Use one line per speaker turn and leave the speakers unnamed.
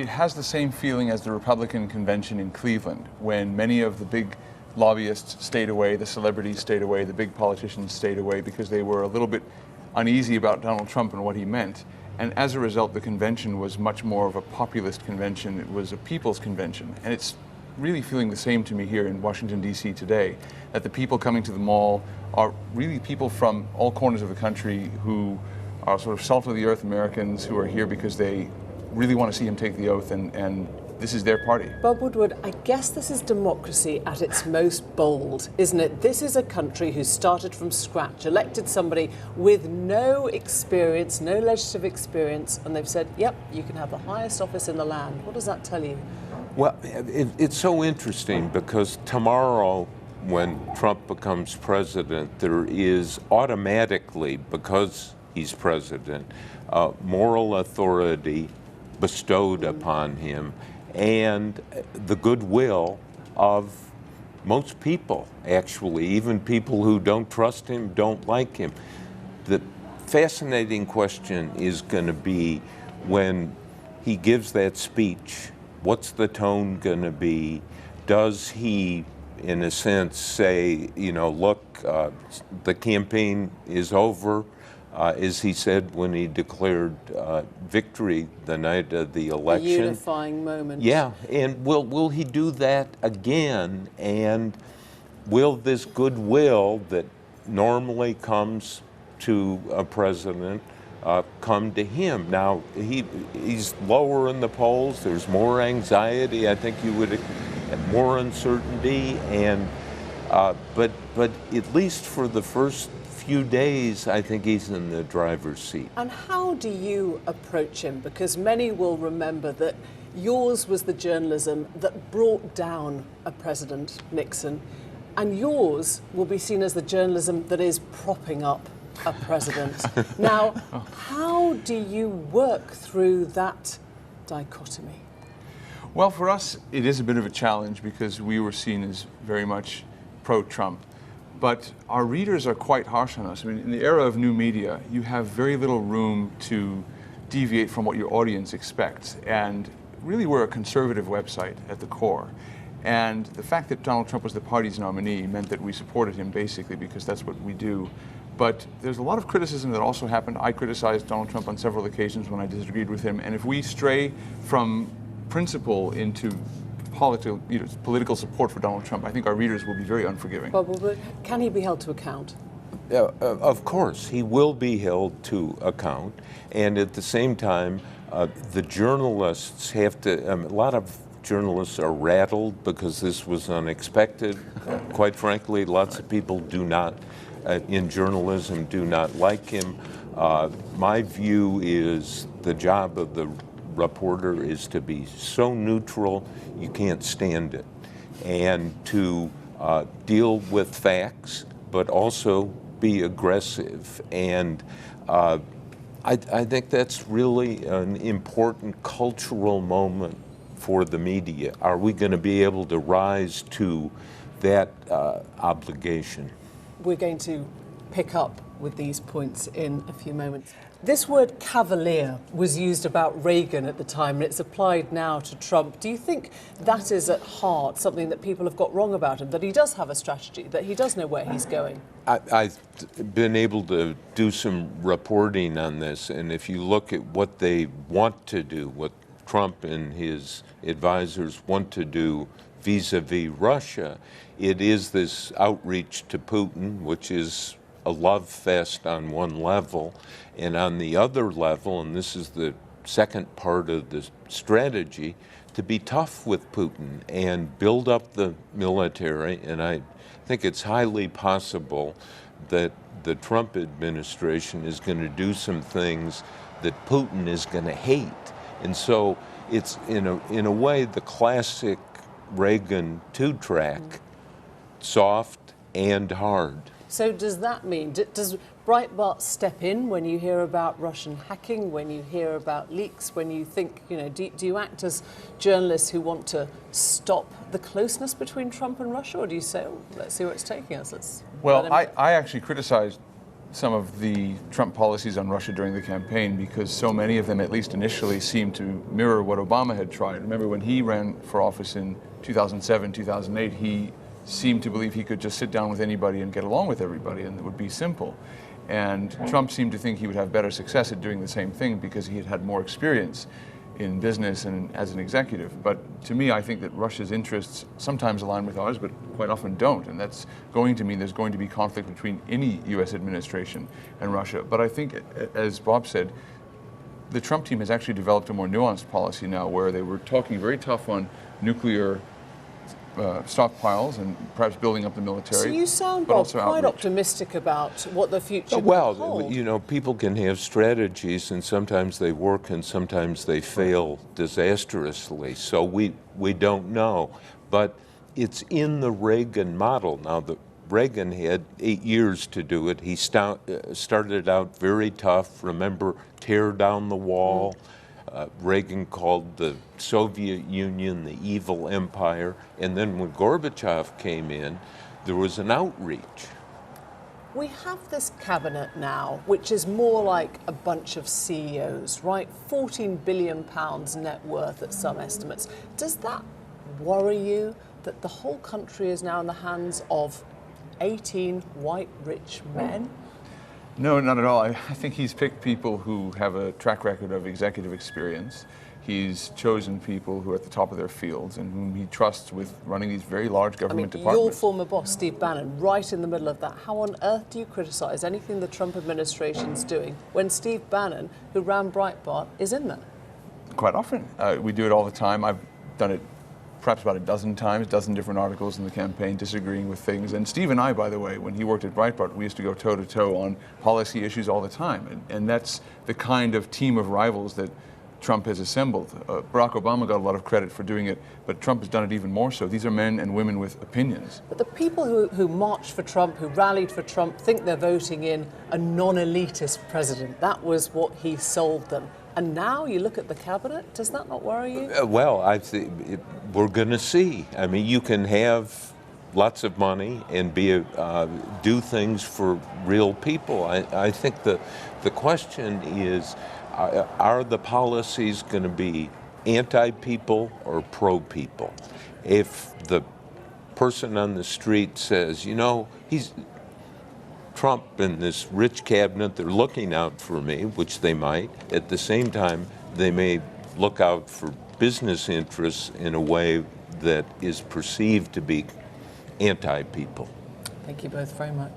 It has the same feeling as the Republican convention in Cleveland, when many of the big lobbyists stayed away, the celebrities stayed away, the big politicians stayed away because they were a little bit uneasy about Donald Trump and what he meant. And as a result, the convention was much more of a populist convention. It was a people's convention. And it's really feeling the same to me here in Washington, D.C. today, that the people coming to the mall are really people from all corners of the country who are sort of salt-of-the-earth Americans who are here because they really want to see him take the oath, and this is their party.
Bob Woodward, I guess this is democracy at its most bold, isn't it? This is a country who started from scratch, elected somebody with no experience, no legislative experience, and they've said, yep, you can have the highest office in the land. What does that tell you?
Well, it's so interesting because tomorrow, when Trump becomes president, there is automatically, because he's president, moral authority bestowed upon him and the goodwill of most people, actually, even people who don't trust him, don't like him. The fascinating question is going to be when he gives that speech, what's the tone going to be? Does he, in a sense, say, you know, look, the campaign is over, as he said when he declared victory the night of the election.
A unifying moment.
Yeah, and will he do that again? And will this goodwill that normally comes to a president come to him? Now, he's lower in the polls. There's more anxiety. I think you would have more uncertainty, and but at least for the first few days, I think he's in the driver's seat.
And how do you approach him? Because many will remember that yours was the journalism that brought down a President Nixon, and yours will be seen as the journalism that is propping up a president. Now, how do you work through that dichotomy?
Well, for us, it is a bit of a challenge because we were seen as very much pro-Trump. But our readers are quite harsh on us. I mean, in the era of new media, you have very little room to deviate from what your audience expects. And really, we're a conservative website at the core. And the fact that Donald Trump was the party's nominee meant that we supported him basically because that's what we do. But there's a lot of criticism that also happened. I criticized Donald Trump on several occasions when I disagreed with him. And if we stray from principle into political support for Donald Trump, I think our readers will be very unforgiving.
Bob Woodward, can he be held to account?
Of course, he will be held to account. And at the same time, the journalists have to, a lot of journalists are rattled because this was unexpected. Quite frankly, lots of people do not, in journalism, do not like him. My view is the job of the reporter is to be so neutral you can't stand it, and to deal with facts, but also be aggressive. And I think that's really an important cultural moment for the media. Are we going to be able to rise to that obligation?
We're going to pick up with these points in a few moments. This word cavalier was used about Reagan at the time, and it's applied now to Trump. Do you think that is at heart something that people have got wrong about him, that he does have a strategy, that he does know where he's going?
I've been able to do some reporting on this, and if you look at what they want to do, what Trump and his advisors want to do vis-a-vis Russia, it is this outreach to Putin, which is a love fest on one level, and on the other level, and this is the second part of the strategy, to be tough with Putin and build up the military. And I think it's highly possible that the Trump administration is going to do some things that Putin is going to hate. And so it's in a way the classic Reagan two-track, soft and hard.
So does that mean, does Breitbart step in when you hear about Russian hacking, when you hear about leaks, when you think, do you act as journalists who want to stop the closeness between Trump and Russia, or do you say, oh, let's see where it's taking us?
Well, I actually criticized some of the Trump policies on Russia during the campaign because so many of them, at least initially, seemed to mirror what Obama had tried. Remember when he ran for office in 2007, 2008, he seemed to believe he could just sit down with anybody and get along with everybody and it would be simple. And Trump seemed to think he would have better success at doing the same thing because he had had more experience in business and as an executive. But to me, I think that Russia's interests sometimes align with ours, but quite often don't. And that's going to mean there's going to be conflict between any U.S. administration and Russia. But I think, as Bob said, the Trump team has actually developed a more nuanced policy now where they were talking very tough on nuclear stockpiles and perhaps building up the military.
So you sound,
but
Bob,
also
quite
outreach.
optimistic about what the future will
Well,
hold.
you know, people can have strategies, and sometimes they work, and sometimes they fail disastrously. So we don't know, but it's in the Reagan model. Now, Reagan had 8 years to do it. He started out very tough. Remember, tear down the wall. Reagan called the Soviet Union the evil empire. And then when Gorbachev came in, there was an outreach.
We have this cabinet now, which is more like a bunch of CEOs, right? £14 billion net worth at some estimates. Does that worry you that the whole country is now in the hands of 18 white rich men?
No, not at all. I think he's picked people who have a track record of executive experience. He's chosen people who are at the top of their fields and whom he trusts with running these very large government
Your
departments.
former boss, Steve Bannon, right in the middle of that. How on earth do you criticise anything the Trump administration's doing when Steve Bannon, who ran Breitbart, is in there?
Quite often. We do it all the time. I've done it perhaps about a dozen times, different articles in the campaign disagreeing with things. And Steve and I, by the way, when he worked at Breitbart, we used to go toe-to-toe on policy issues all the time. And that's the kind of team of rivals that Trump has assembled. Barack Obama got a lot of credit for doing it, but Trump has done it even more so. These are men and women with opinions.
But the people who marched for Trump, who rallied for Trump, think they're voting in a non-elitist president. That was what he sold them. And now you look at the cabinet, does that not worry you?
Well, I think we're going to see. I mean, you can have lots of money and do things for real people. I think the question is, are the policies going to be anti-people or pro-people? If the person on the street says, you know, Trump and this rich cabinet, they're looking out for me, which they might. At the same time, they may look out for business interests in a way that is perceived to be anti-people.
Thank you both very much.